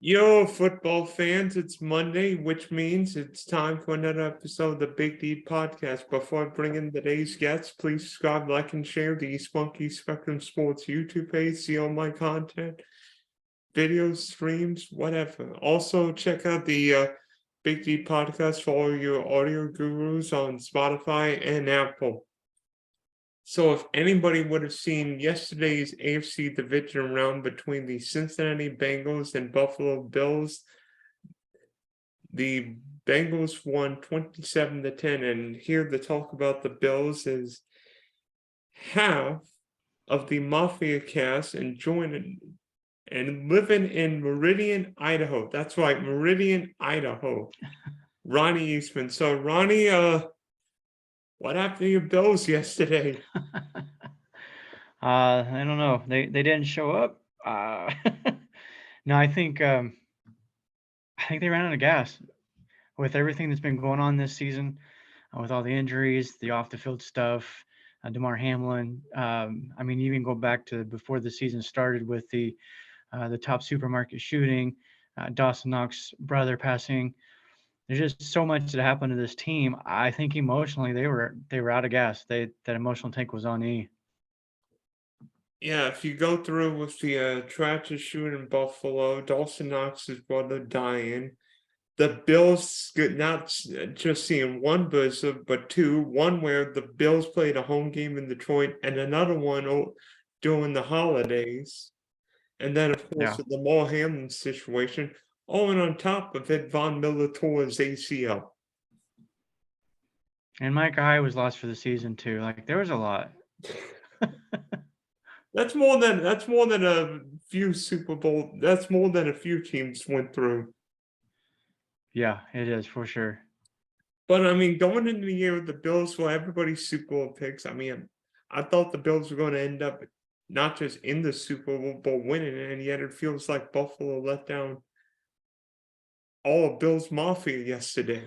Yo, football fans, it's Monday, which means it's time for another episode of the Big D podcast. Before I bring in today's guests, please subscribe, like, and share the Spunky Spectrum Sports YouTube page. See all my content, videos, streams, whatever. Also, check out the Big D podcast for all your audio gurus on Spotify and Apple. So if anybody would have seen yesterday's AFC Divisional Round between the Cincinnati Bengals and Buffalo Bills, the Bengals won 27-10. And here to talk about the Bills is half of the Mafia cast and living in Meridian, Idaho. That's right, Meridian, Idaho. Ronnie Eastham. So Ronnie, what happened to your Bills yesterday? I don't know. They didn't show up. No, I think they ran out of gas with everything that's been going on this season, with all the injuries, the off the field stuff, DeMar Hamlin. Even go back to before the season started with the top supermarket shooting, Dawson Knox's brother passing. There's just so much that happened to this team. I think emotionally they were out of gas. That emotional tank was on E. Yeah, if you go through with the tragic shooting in Buffalo, Dawson Knox's brother dying, the Bills not just seeing one blizzard, but two. One where the Bills played a home game in Detroit, and another one during the holidays. And then, of course, Yeah. the Lamar Hamlin situation. Oh, and on top of it, Von Miller tore his ACL. And Micah Hyde was lost for the season too. Like there was a lot. That's more than a few Super Bowl. That's more than a few teams went through. Yeah, it is for sure. But I mean, going into the year with the Bills for everybody's Super Bowl picks, I mean, I thought the Bills were going to end up not just in the Super Bowl winning, and yet it feels like Buffalo let down all of Bills Mafia yesterday.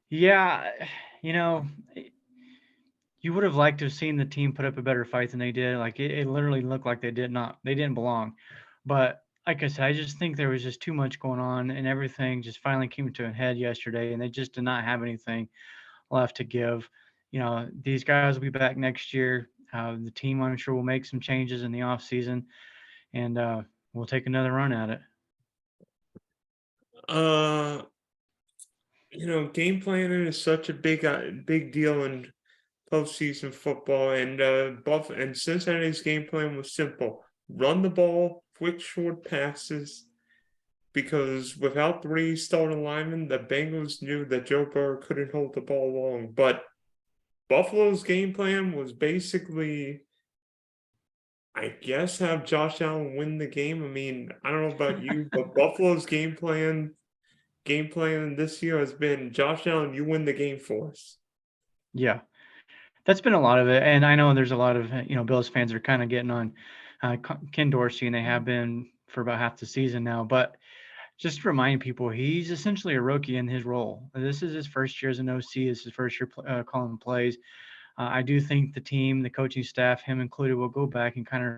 Yeah, you know, you would have liked to have seen the team put up a better fight than they did. Like it literally looked like they didn't belong. But like I said, I just think there was just too much going on, and everything just finally came to a head yesterday, and they just did not have anything left to give. These guys will be back next year. The team, I'm sure, will make some changes in the off season, and we'll take another run at it. Uh, game planning is such a big deal in postseason football, and and Cincinnati's game plan was simple: run the ball, quick short passes. Because without three starting linemen, the Bengals knew that Joe Burrow couldn't hold the ball long. But Buffalo's game plan was basically, I guess, have Josh Allen win the game. I mean, I don't know about you, but Buffalo's game plan this year has been Josh Allen, you win the game for us. Yeah, that's been a lot of it, and I know there's a lot of Bills fans are kind of getting on Ken Dorsey, and they have been for about half the season now. But just to remind people, he's essentially a rookie in his role. This is his first year as an OC. This is his first year calling plays. I do think the team, the coaching staff, him included, will go back and kind of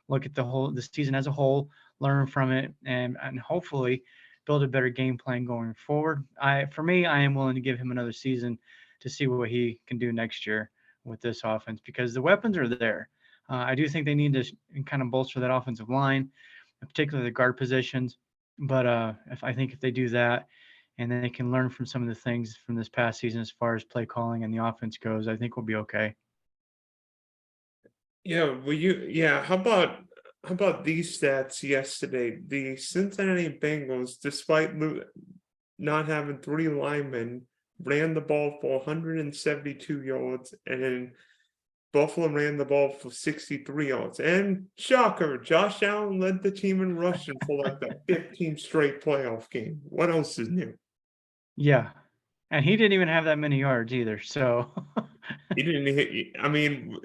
look at the season as a whole, learn from it, and hopefully build a better game plan going forward. For me, I am willing to give him another season to see what he can do next year with this offense because the weapons are there. I do think they need to kind of bolster that offensive line, particularly the guard positions. But if they do that, and they can learn from some of the things from this past season as far as play calling and the offense goes, I think we'll be okay. Yeah, how about these stats yesterday? The Cincinnati Bengals, despite not having three linemen, ran the ball for 172 yards, and then Buffalo ran the ball for 63 yards. And shocker, Josh Allen led the team in rushing for like the 15th straight playoff game. What else is new? Yeah, and he didn't even have that many yards either. So He didn't hit. I mean,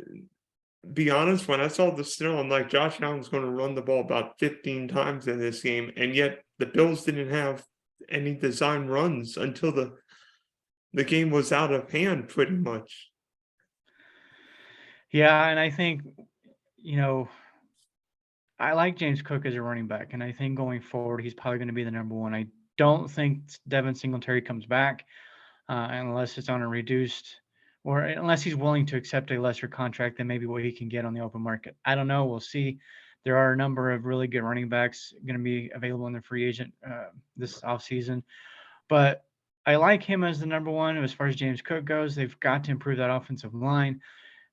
be honest, when I saw the snow, I'm like, Josh Allen's going to run the ball about 15 times in this game, and yet the Bills didn't have any design runs until the game was out of hand, pretty much. yeah, and I think you know I like James Cook as a running back, and I think going forward, he's probably going to be the number one. I don't think Devin Singletary comes back unless it's on a reduced or unless he's willing to accept a lesser contract than maybe what he can get on the open market. I don't know. We'll see. There are a number of really good running backs going to be available in the free agent this offseason. But I like him as the number one as far as James Cook goes. They've got to improve that offensive line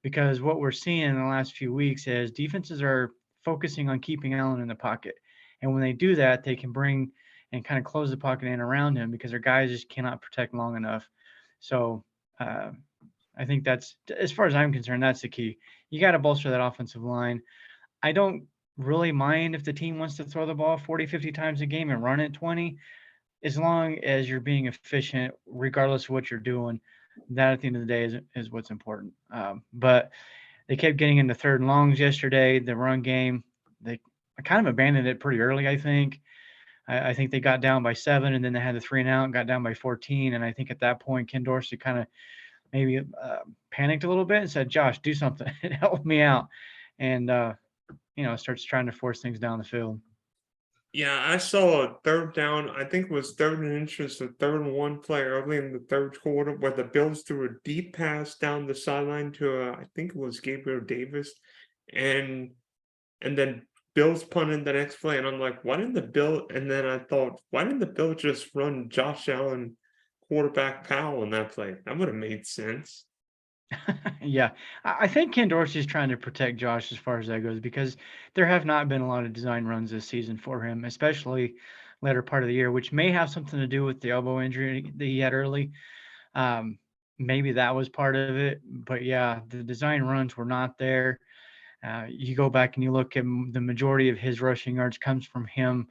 because what we're seeing in the last few weeks is defenses are focusing on keeping Allen in the pocket. And when they do that, they can bring and kind of close the pocket in around him because their guys just cannot protect long enough. So uh, I think that's, as far as I'm concerned, that's the key. You got to bolster that offensive line. I don't really mind if the team wants to throw the ball 40, 50 times a game and run it 20, as long as you're being efficient, regardless of what you're doing. That at the end of the day is what's important. But they kept getting into third and longs yesterday. The run game, they kind of abandoned it pretty early, I think. I think they got down by 7, and then they had the 3 and out and got down by 14. And I think at that point, Ken Dorsey kind of maybe panicked a little bit and said, "Josh, do something. Help me out." And, starts trying to force things down the field. Yeah, I saw a third down. I think it was third and inches, a 3rd and 1 play early in the third quarter where the Bills threw a deep pass down the sideline to I think it was Gabriel Davis, and then Bills punted the next play, and I'm like, why didn't the Bill? And then I thought, why didn't the Bill just run Josh Allen quarterback Powell in that play? That would have made sense. Yeah, I think Ken Dorsey is trying to protect Josh as far as that goes because there have not been a lot of design runs this season for him, especially later part of the year, which may have something to do with the elbow injury that he had early. Um, Maybe that was part of it, but yeah, the design runs were not there. You go back and you look at the majority of his rushing yards comes from him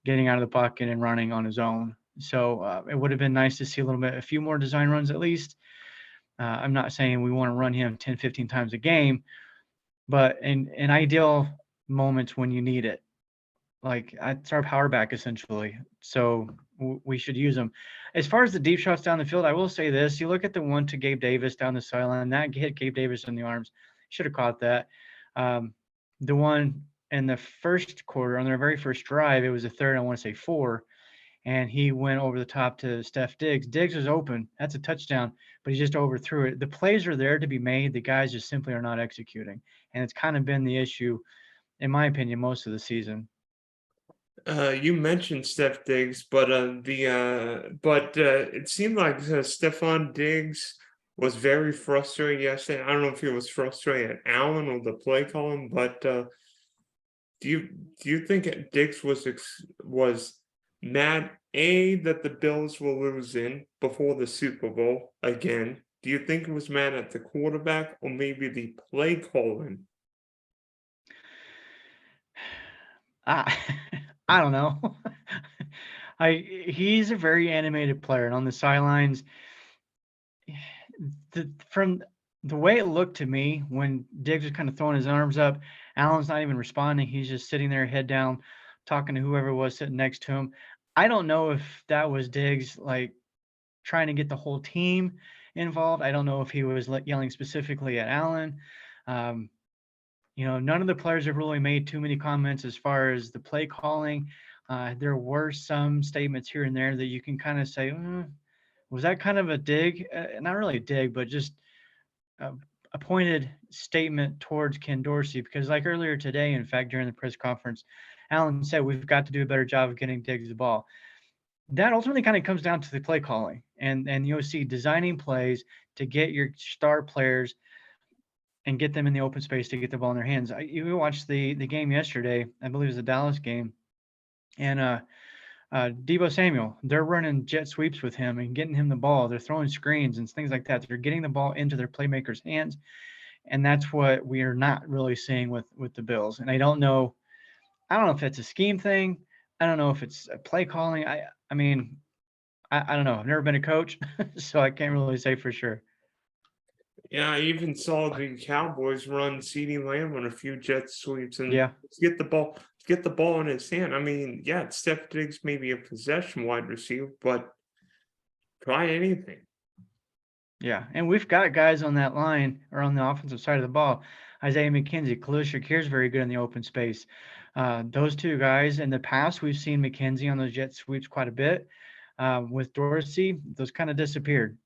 getting out of the pocket and running on his own. So it would have been nice to see a few more design runs at least. I'm not saying we want to run him 10, 15 times a game, but in ideal moments when you need it, like it's our power back essentially. So we should use him. As far as the deep shots down the field, I will say this: you look at the one to Gabe Davis down the sideline, that hit Gabe Davis in the arms. Should have caught that. Um, the one in the first quarter on their very first drive, it was a third, I want to say 4, and he went over the top to Steph Diggs. Diggs was open. That's a touchdown, but he just overthrew it. The plays are there to be made. The guys just simply are not executing. And it's kind of been the issue, in my opinion, most of the season. You mentioned Steph Diggs, but it seemed like Stefon Diggs was very frustrated yesterday. I don't know if he was frustrated at Allen or the play calling, but do you think Diggs was mad that the Bills were losing before the Super Bowl again? Do you think he was mad at the quarterback or maybe the play calling? I, I don't know. He's a very animated player, and on the sidelines, from the way it looked to me when Diggs was kind of throwing his arms up, Allen's not even responding. He's just sitting there, head down, talking to whoever was sitting next to him. I don't know if that was Diggs like trying to get the whole team involved. I don't know if he was yelling specifically at Allen. Um, none of the players have really made too many comments as far as the play calling. There were some statements here and there that you can kind of say, was that kind of a dig? Not really a dig, but just a pointed statement towards Ken Dorsey. Because like earlier today, in fact, during the press conference, Allen said, we've got to do a better job of getting Diggs the ball. That ultimately kind of comes down to the play calling and you'll see designing plays to get your star players and get them in the open space to get the ball in their hands. You watched the game yesterday, I believe it was the Dallas game, and Deebo Samuel, they're running jet sweeps with him and getting him the ball. They're throwing screens and things like that. They're getting the ball into their playmakers' hands, and that's what we are not really seeing with the Bills. And I don't know if it's a scheme thing. I don't know if it's a play calling. I mean, I don't know. I've never been a coach, so I can't really say for sure. Yeah, I even saw the Cowboys run CeeDee Lamb on a few jet sweeps and Yeah. get the ball in his hand. I mean, yeah, Steph Diggs may be a possession wide receiver, but try anything. Yeah, and we've got guys on that line or on the offensive side of the ball. Isaiah McKenzie, Khalil Shakir is very good in the open space. Those two guys in the past, we've seen McKenzie on those jet sweeps quite a bit. With Dorsey, those kind of disappeared.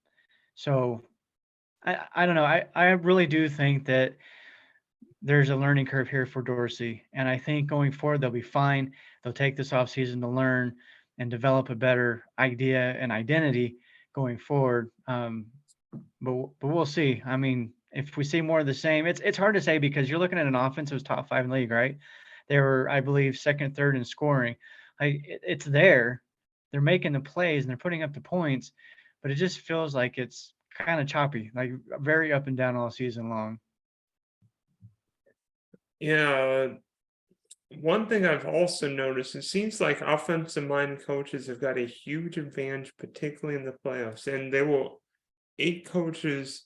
So I don't know. I really do think that there's a learning curve here for Dorsey. And I think going forward, they'll be fine. They'll take this offseason to learn and develop a better idea and identity going forward. But we'll see. I mean, if we see more of the same, it's hard to say because you're looking at an offense that was top 5 in the league, right? They were, I believe, second, third in scoring. It's there. They're making the plays and they're putting up the points, but it just feels like it's kind of choppy, like very up and down all season long. Yeah, one thing I've also noticed, it seems like offensive mind coaches have got a huge advantage, particularly in the playoffs. And there were 8 coaches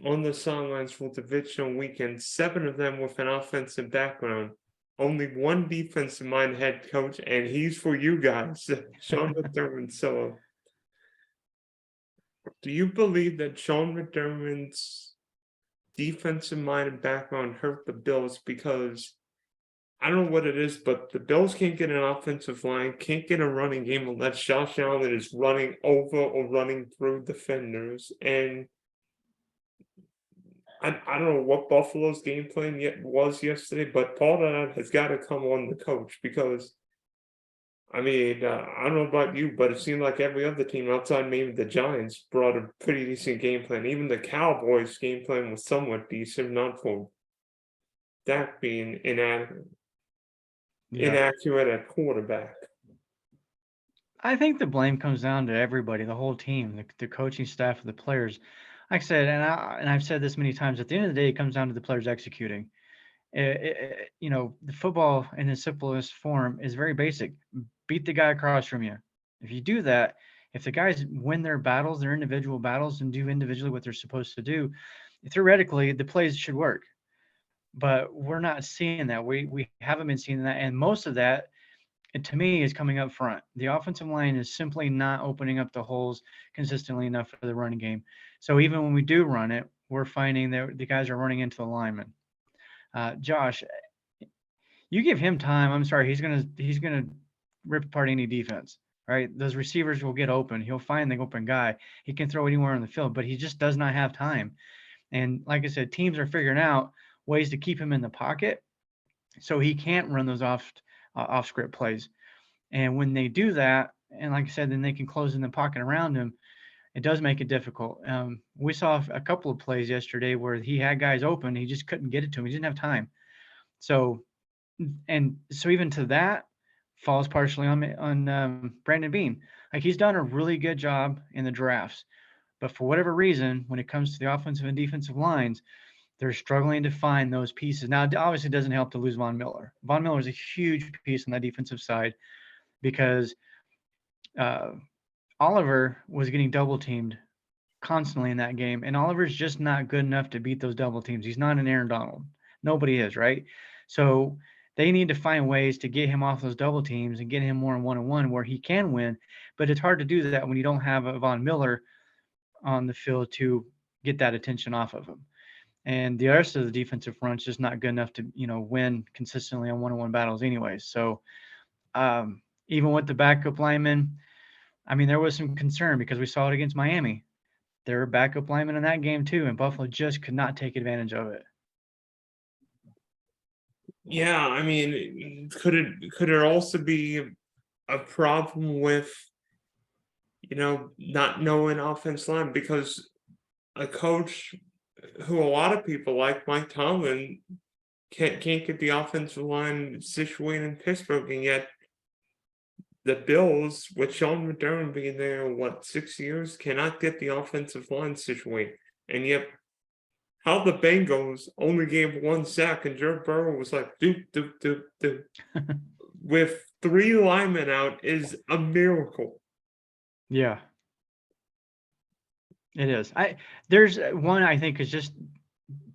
on the sidelines for the divisional weekend, 7 of them with an offensive background. Only one defensive mind head coach, and he's for you guys, Sean McDermott. So, do you believe that Sean McDermott's defensive minded background hurt the Bills? Because I don't know what it is, but the Bills can't get an offensive line, can't get a running game unless Josh Allen is running over or running through defenders. And I don't know what Buffalo's game plan was yesterday, but part of that has got to come on the coach because, I mean, I don't know about you, but it seemed like every other team outside maybe the Giants brought a pretty decent game plan. Even the Cowboys' game plan was somewhat decent, not for Dak being inaccurate at quarterback. I think the blame comes down to everybody, the whole team, the coaching staff, the players. Like I said, and I've said this many times. At the end of the day, it comes down to the players executing. The football in its simplest form is very basic. Beat the guy across from you. If you do that, if the guys win their battles, their individual battles, and do individually what they're supposed to do, theoretically the plays should work. But we're not seeing that. We haven't been seeing that, and most of that, and to me, is coming up front. The offensive line is simply not opening up the holes consistently enough for the running game. So even when we do run it, we're finding that the guys are running into the linemen. Josh, you give him time. I'm sorry, he's gonna rip apart any defense. Right? Those receivers will get open. He'll find the open guy. He can throw anywhere on the field, but he just does not have time. And like I said, teams are figuring out ways to keep him in the pocket so he can't run those off script plays. And when they do that, and like I said, then they can close in the pocket around him. It does make it difficult. We saw a couple of plays yesterday where he had guys open, he just couldn't get it to him. He didn't have time. So even to that falls partially on Brandon Beane. Like he's done a really good job in the drafts, but for whatever reason, when it comes to the offensive and defensive lines, they're struggling to find those pieces. Now, it obviously doesn't help to lose Von Miller. Von Miller is a huge piece on that defensive side because Oliver was getting double teamed constantly in that game, and Oliver's just not good enough to beat those double teams. He's not an Aaron Donald. Nobody is, right? So they need to find ways to get him off those double teams and get him more in one-on-one where he can win. But it's hard to do that when you don't have a Von Miller on the field to get that attention off of him. And the rest of the defensive front's just not good enough to, win consistently on one-on-one battles anyways. So even with the backup linemen, I mean, there was some concern because we saw it against Miami. There were backup linemen in that game too, and Buffalo just could not take advantage of it. Yeah, I mean, could it also be a problem with, not knowing offense line? Because a coach who a lot of people like, Mike Tomlin, can't get the offensive line situated in Pittsburgh, and yet the Bills, with Sean McDermott being there, 6 years, cannot get the offensive line situated. And yet, how the Bengals only gave 1 sack and Joe Burrow was like, doop, doop, doop, doop. With 3 linemen out is a miracle. Yeah. It is. There's one I think is just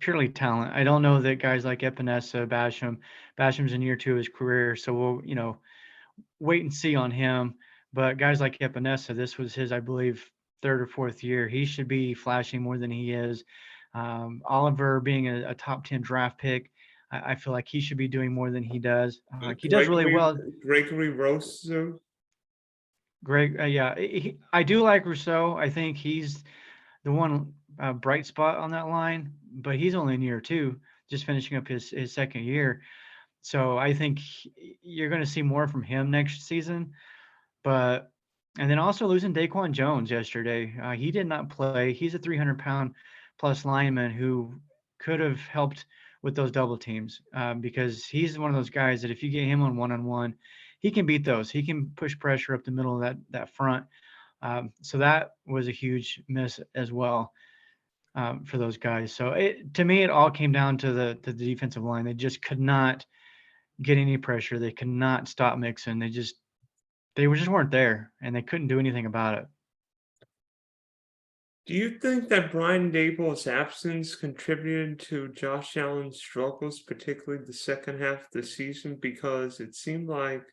purely talent. I don't know that guys like Epinesa, Basham's in year 2 of his career, so we'll, wait and see on him. But guys like Epinesa, this was his, I believe, 3rd or 4th year. He should be flashing more than he is. Oliver being a top 10 draft pick, I feel like he should be doing more than he does. Like he does really Gregory well. Gregory Rosso. Greg, yeah, I do like Rousseau. I think he's the one bright spot on that line, but he's only in year two, just finishing up his second year. So I think you're going to see more from him next season. But and then also losing Daquan Jones yesterday, he did not play. He's a 300-pound plus lineman who could have helped with those double teams because he's one of those guys that if you get him on one, he can beat those. He can push pressure up the middle of that front. So that was a huge miss as well for those guys. So to me, it all came down to the defensive line. They just could not get any pressure. They could not stop Mixon. They just weren't there, and they couldn't do anything about it. Do you think that Brian Dable's absence contributed to Josh Allen's struggles, particularly the second half of the season? Because it seemed like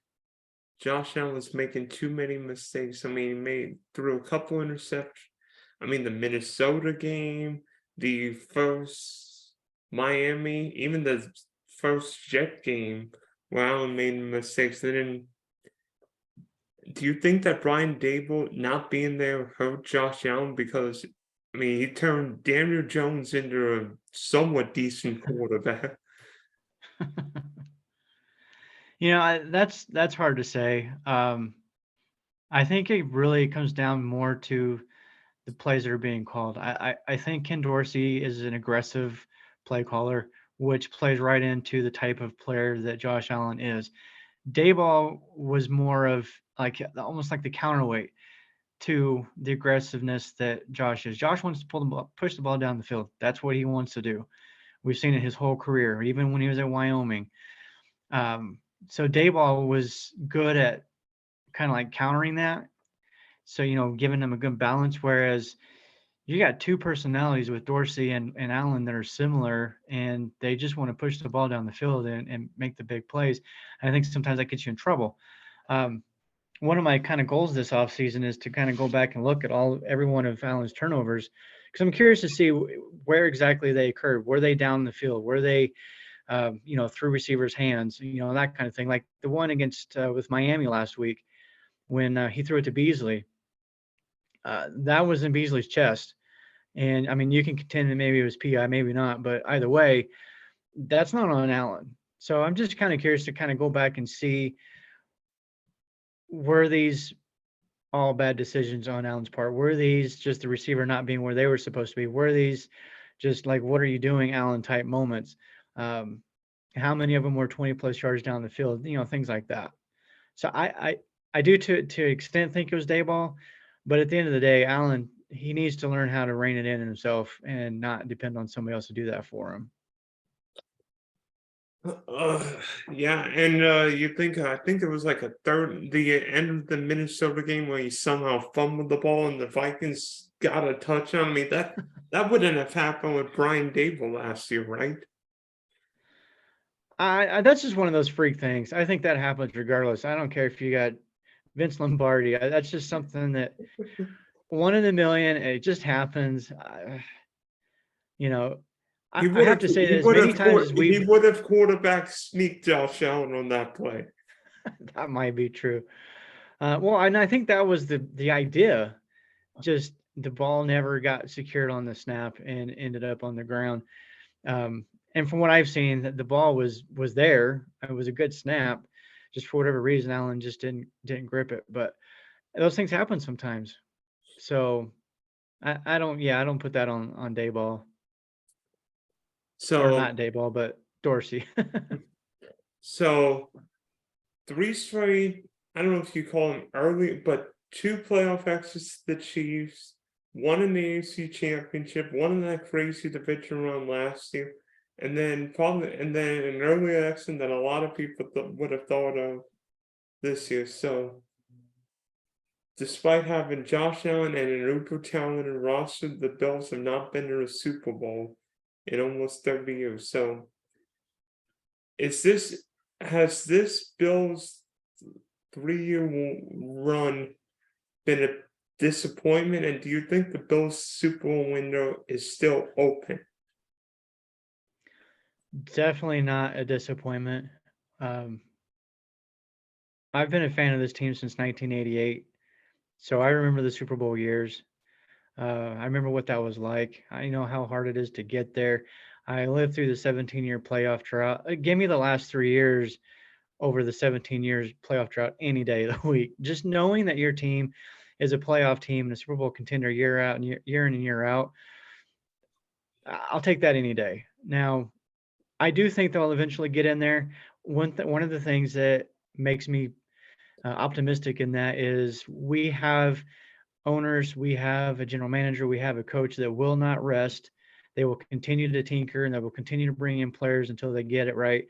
Josh Allen was making too many mistakes. I mean, he threw a couple interceptions. I mean, the Minnesota game, the first Miami, even the first Jet game, where Allen made mistakes. Do you think that Brian Dable not being there hurt Josh Allen? Because, I mean, he turned Daniel Jones into a somewhat decent quarterback. That's hard to say. I think it really comes down more to the plays that are being called. I think Ken Dorsey is an aggressive play caller, which plays right into the type of player that Josh Allen is. Dayball was more of like almost like the counterweight to the aggressiveness that Josh is. Josh wants to push the ball down the field. That's what he wants to do. We've seen it his whole career, even when he was at Wyoming. So Dayball was good at kind of like countering that. So, giving them a good balance. Whereas you got two personalities with Dorsey and Allen that are similar, and they just want to push the ball down the field and make the big plays. And I think sometimes that gets you in trouble. One of my kind of goals this offseason is to kind of go back and look at every one of Allen's turnovers, because I'm curious to see where exactly they occurred. Were they down the field? Were they, through receivers' hands? That kind of thing. Like the one against with Miami last week when he threw it to Beasley. That was in Beasley's chest. And I mean, you can contend that maybe it was PI, maybe not, but either way, that's not on Allen. So I'm just kind of curious to kind of go back and see, were these all bad decisions on Allen's part? Were these just the receiver not being where they were supposed to be? Were these just like, what are you doing, Allen type moments? How many of them were 20 plus yards down the field? Things like that. So I do to extent think it was Dayball, but at the end of the day, Allen, he needs to learn how to rein it in himself and not depend on somebody else to do that for him. Yeah, and I think it was like the end of the Minnesota game where he somehow fumbled the ball and the Vikings got a touchdown. I mean, that wouldn't have happened with Brian Dable last year, right? That's just one of those freak things. I think that happens regardless. I don't care if you got Vince Lombardi. That's just something that one in a million. It just happens. I have to say that as many times as he would have quarterback sneaked Josh Allen on that play. That might be true. Well, and I think that was the idea. Just the ball never got secured on the snap and ended up on the ground. And from what I've seen, the ball was there. It was a good snap. Just for whatever reason, Allen just didn't grip it. But those things happen sometimes. So I don't put that on Dayball. Or not Dayball, but Dorsey. So 3 straight, I don't know if you call them early, but 2 playoff exits to the Chiefs, 1 in the AFC Championship, 1 in that crazy division round last year, and then an early exit that a lot of people would have thought of this year. So despite having Josh Allen and an uber talented roster, the Bills have not been to a Super Bowl in almost 30 years. So has this Bills 3-year run been a disappointment? And do you think the Bills Super Bowl window is still open? Definitely not a disappointment. Um, I've been a fan of this team since 1988, so I remember the Super Bowl years. I remember what that was like. I know how hard it is to get there. I lived through the 17-year playoff drought. Give me the last 3 years over the 17 years playoff drought any day of the week. Just knowing that your team is a playoff team and a Super Bowl contender year out and year in and year out, I'll take that any day. Now, I do think they'll eventually get in there. One of the things that makes me optimistic in that is we have owners, we have a general manager, we have a coach that will not rest. They will continue to tinker and they will continue to bring in players until they get it right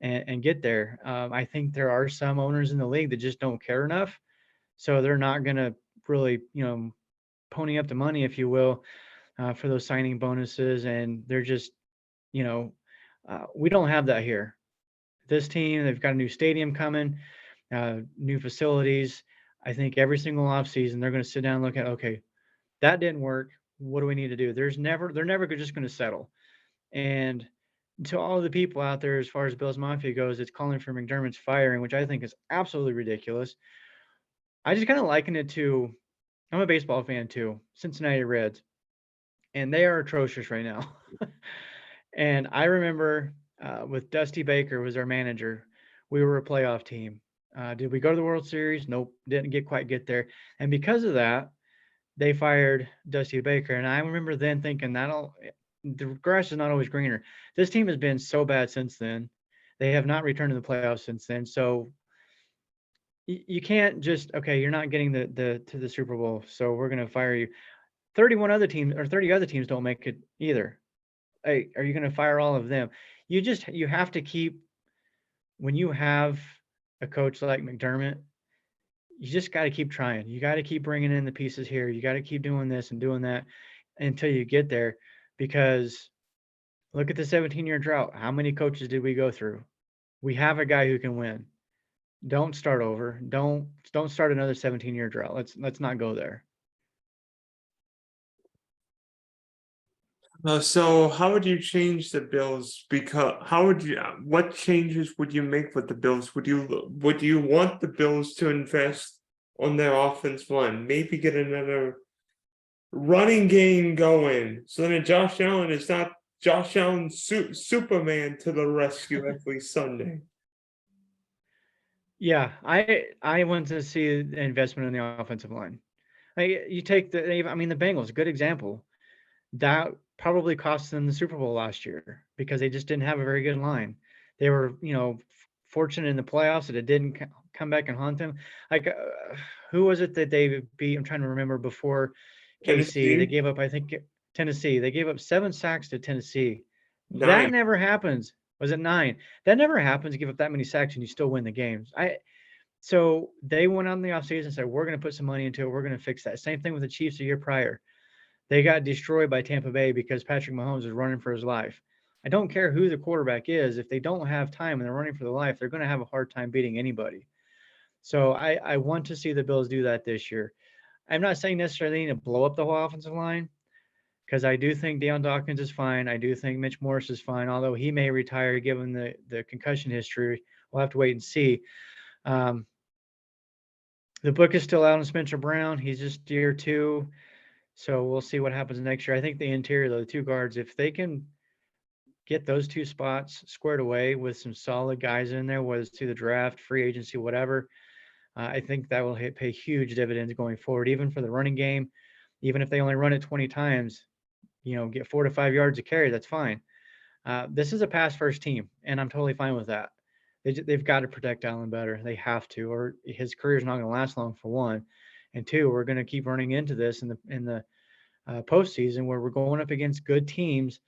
and get there. I think there are some owners in the league that just don't care enough. So they're not going to really, pony up the money, if you will, for those signing bonuses. And they're just, you know, we don't have that here. This team, they've got a new stadium coming, new facilities. I think every single offseason, they're going to sit down and look at, okay, that didn't work. What do we need to do? They're never just going to settle. And to all of the people out there, as far as Bills Mafia goes, it's calling for McDermott's firing, which I think is absolutely ridiculous. I just kind of liken it to, I'm a baseball fan too, Cincinnati Reds, and they are atrocious right now. And I remember with Dusty Baker was our manager, we were a playoff team. Did we go to the World Series? Nope, didn't quite get there. And because of that, they fired Dusty Baker. And I remember then thinking the grass is not always greener. This team has been so bad since then. They have not returned to the playoffs since then. So you can't just, okay, you're not getting to the Super Bowl, so we're going to fire you. 31 other teams or 30 other teams don't make it either. Hey, are you going to fire all of them? You have to keep, when you have a coach like McDermott, you just got to keep trying. You got to keep bringing in the pieces here. You got to keep doing this and doing that until you get there, because look at the 17-year drought. How many coaches did we go through? We have a guy who can win. Don't start over. Don't start another 17-year drought. Let's not go there. So how would you change the Bills? Because what changes would you make with the Bills? Would you want the Bills to invest on their offensive line? Maybe get another running game going, so then Josh Allen is not Josh Allen Superman to the rescue every Sunday. Yeah, I want to see the investment in the offensive line. You take the Bengals, a good example. That probably cost them the Super Bowl last year because they just didn't have a very good line. They were, fortunate in the playoffs that it didn't come back and haunt them. Like, who was it that they beat? I'm trying to remember before KC. They gave up, I think, Tennessee. They gave up 7 sacks to Tennessee. That 9. never happens. Was it 9? That never happens. Give up that many sacks and you still win the games. So they went on the offseason and said, we're going to put some money into it. We're going to fix that. Same thing with the Chiefs a year prior. They got destroyed by Tampa Bay because Patrick Mahomes is running for his life. I don't care who the quarterback is. If they don't have time and they're running for their life, they're going to have a hard time beating anybody. So I want to see the Bills do that this year. I'm not saying necessarily need to blow up the whole offensive line, because I do think Deion Dawkins is fine. I do think Mitch Morse is fine, although he may retire given the concussion history. We'll have to wait and see. The book is still out on Spencer Brown. He's just year 2. So we'll see what happens next year. I think the interior, though, the 2 guards, if they can get those 2 spots squared away with some solid guys in there, whether it's through the draft, free agency, whatever, I think that will pay huge dividends going forward, even for the running game. Even if they only run it 20 times, get 4 to 5 yards a carry, that's fine. This is a pass-first team, and I'm totally fine with that. They've got to protect Allen better. They have to, or his career is not going to last long, for one. And 2, we're going to keep running into this in the postseason, where we're going up against good teams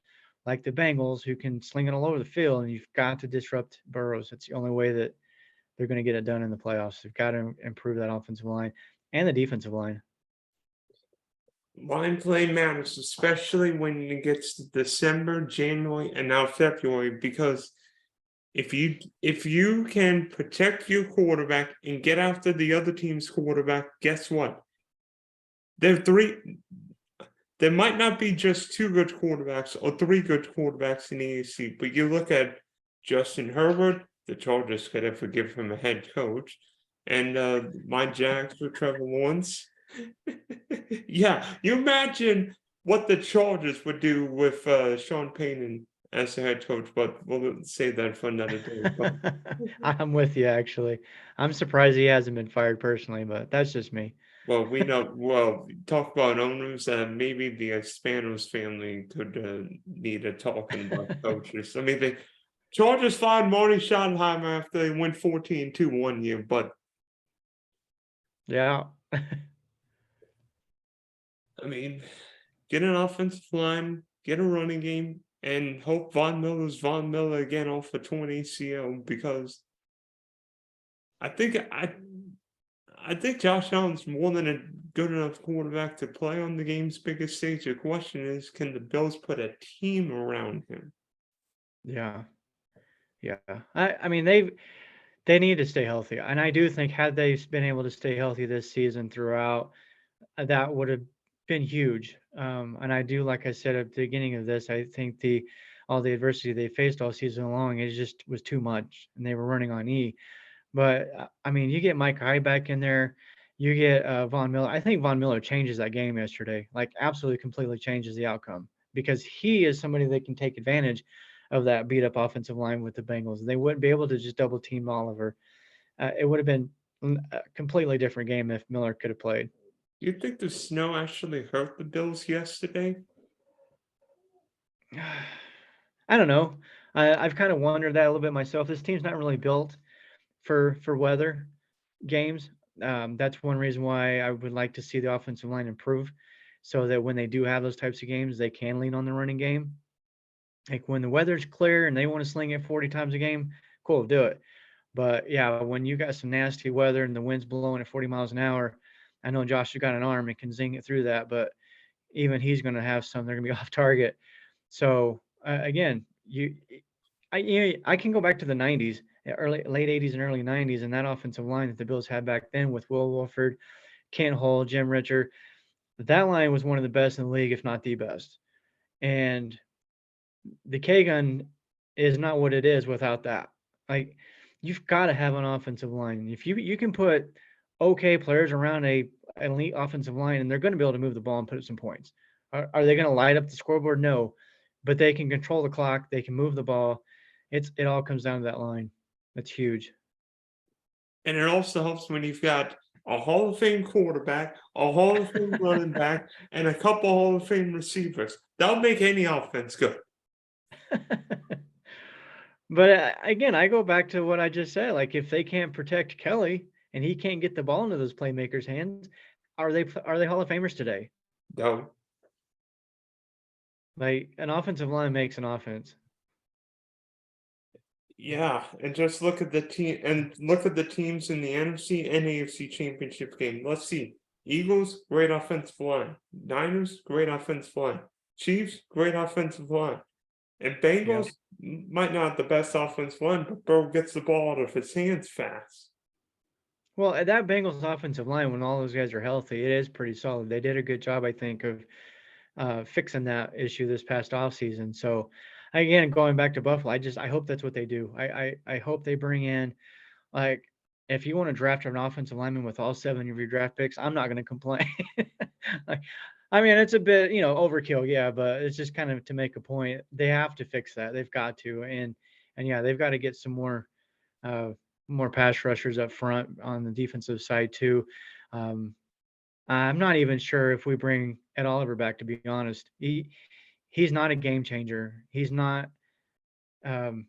like the Bengals who can sling it all over the field, and you've got to disrupt Burrows. It's the only way that they're going to get it done in the playoffs. They've got to improve that offensive line and the defensive line. Line play matters, especially when it gets to December, January, and now February, because if you can protect your quarterback and get after the other team's quarterback, guess what? They're there might not be just 2 good quarterbacks or 3 good quarterbacks in the AFC, but you look at Justin Herbert, the Chargers could ever give him a head coach, and my Jags with Trevor Lawrence. Yeah, you imagine what the Chargers would do with Sean Payton as the head coach, but we'll save that for another day. But I'm with you, actually. I'm surprised he hasn't been fired personally, but that's just me. well, we know. Well, talk about owners. Maybe the Spanos family could need a talking about coaches. I mean, the Chargers fired Marty Schottenheimer after they went 14-2 1 year, but Yeah. I mean, get an offensive line, get a running game, and hope Von Miller's Von Miller again off the torn ACL, because I think Josh Allen's more than a good enough quarterback to play on the game's biggest stage. The question is, can the Bills put a team around him? Yeah. Yeah. I mean, they need to stay healthy. And I do think had they been able to stay healthy this season throughout, that would have been huge. And I do, like I said at the beginning of this, I think all the adversity they faced all season long, it just was too much, and they were running on E. But I mean, you get Mike Hyde back in there, you get Von Miller. I think Von Miller changes that game yesterday, like absolutely, completely changes the outcome, because he is somebody that can take advantage of that beat up offensive line with the Bengals. They wouldn't be able to just double team Oliver. It would have been a completely different game if Miller could have played. You think the snow actually hurt the Bills yesterday? I don't know. I've kind of wondered that a little bit myself. This team's not really built for weather games. That's one reason why I would like to see the offensive line improve, so that when they do have those types of games, they can lean on the running game. Like when the weather's clear and they want to sling it 40 times a game, cool, do it. But yeah, when you got some nasty weather and the wind's blowing at 40 miles an hour, I know Josh has got an arm and can zing it through that, but even he's going to have some. They're going to be off target. So again, I can go back to the 90s, late 80s and early 90s, and that offensive line that the Bills had back then with Will Wolford, Kent Hull, Jim Richard. That line was one of the best in the league, if not the best. And the K-gun is not what it is without that. Like, you've got to have an offensive line. If you can put okay players around an elite offensive line, and they're going to be able to move the ball and put up some points. Are they going to light up the scoreboard? No, but they can control the clock. They can move the ball. It all comes down to that line. That's huge. And it also helps when you've got a Hall of Fame quarterback, a Hall of Fame running back, and a couple Hall of Fame receivers. That'll make any offense good. But again, I go back to what I just said. Like, if they can't protect Kelly and he can't get the ball into those playmakers' hands, are they Hall of Famers today? No. Like, an offensive line makes an offense. Yeah, and just look at the team and look at the teams in the NFC and AFC championship game. Let's see. Eagles, great offensive line. Niners, great offensive line. Chiefs, great offensive line. And Bengals might not have the best offensive line, but Burrow gets the ball out of his hands fast. Well, that Bengals offensive line, when all those guys are healthy, it is pretty solid. They did a good job, I think, of fixing that issue this past offseason. So, again, going back to Buffalo, I hope that's what they do. I hope they bring in, like, if you want to draft an offensive lineman with all 7 of your draft picks, I'm not going to complain. Like, I mean, it's a bit, overkill, yeah, but it's just kind of to make a point. They have to fix that. They've got to, and yeah, they've got to get some more pass rushers up front on the defensive side too. I'm not even sure if we bring Ed Oliver back, to be honest. He's not a game changer. He's not. Um,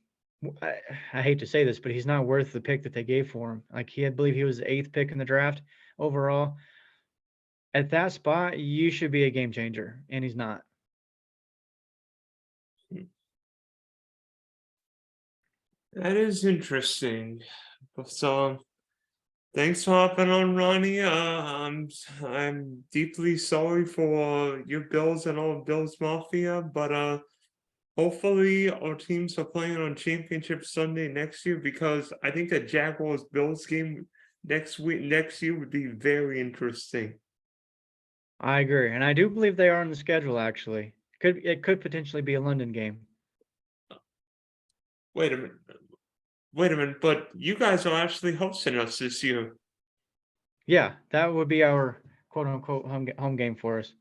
I hate to say this, but he's not worth the pick that they gave for him. Like, I believe he was the 8th pick in the draft overall. At that spot, you should be a game changer, and he's not. That is interesting. So, thanks for hopping on, Ronnie. I'm deeply sorry for your Bills and all Bills Mafia, but hopefully our teams are playing on Championship Sunday next year, because I think the Jaguars Bills game next year would be very interesting. I agree, and I do believe they are on the schedule. Actually, it could potentially be a London game. Wait a minute. Wait a minute, but you guys are actually hosting us this year. Yeah, that would be our quote unquote home game for us.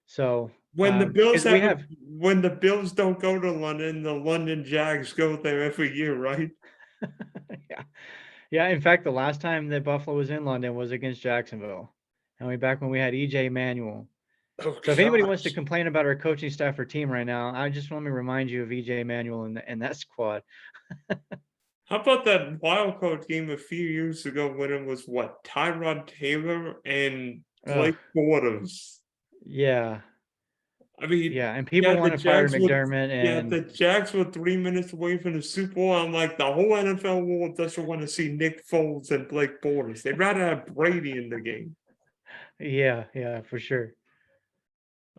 So When the Bills because we have a, have when the Bills don't go to London, the London Jags go there every year, right? yeah. Yeah, in fact, the last time that Buffalo was in London was against Jacksonville, and back when we had EJ Manuel. Oh So if anybody wants to gosh. complain about our coaching staff or team right now, I just want me to remind you of EJ Manuel and that squad. How about that wild card game a few years ago when it was what, Tyrod Taylor and Ugh, Blake Bortles? yeah, I mean, yeah, and people want to fire McDermott, The and Jags were 3 minutes away from the Super Bowl. I'm like, the whole NFL world doesn't want to see Nick Foles and Blake Bortles. They'd rather have Brady in the game. yeah, for sure.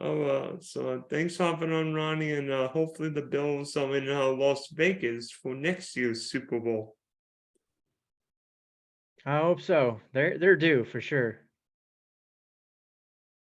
So thanks for hopping on, Ronnie, and hopefully the Bills are in Las Vegas for next year's Super Bowl. I hope so. They're due for sure.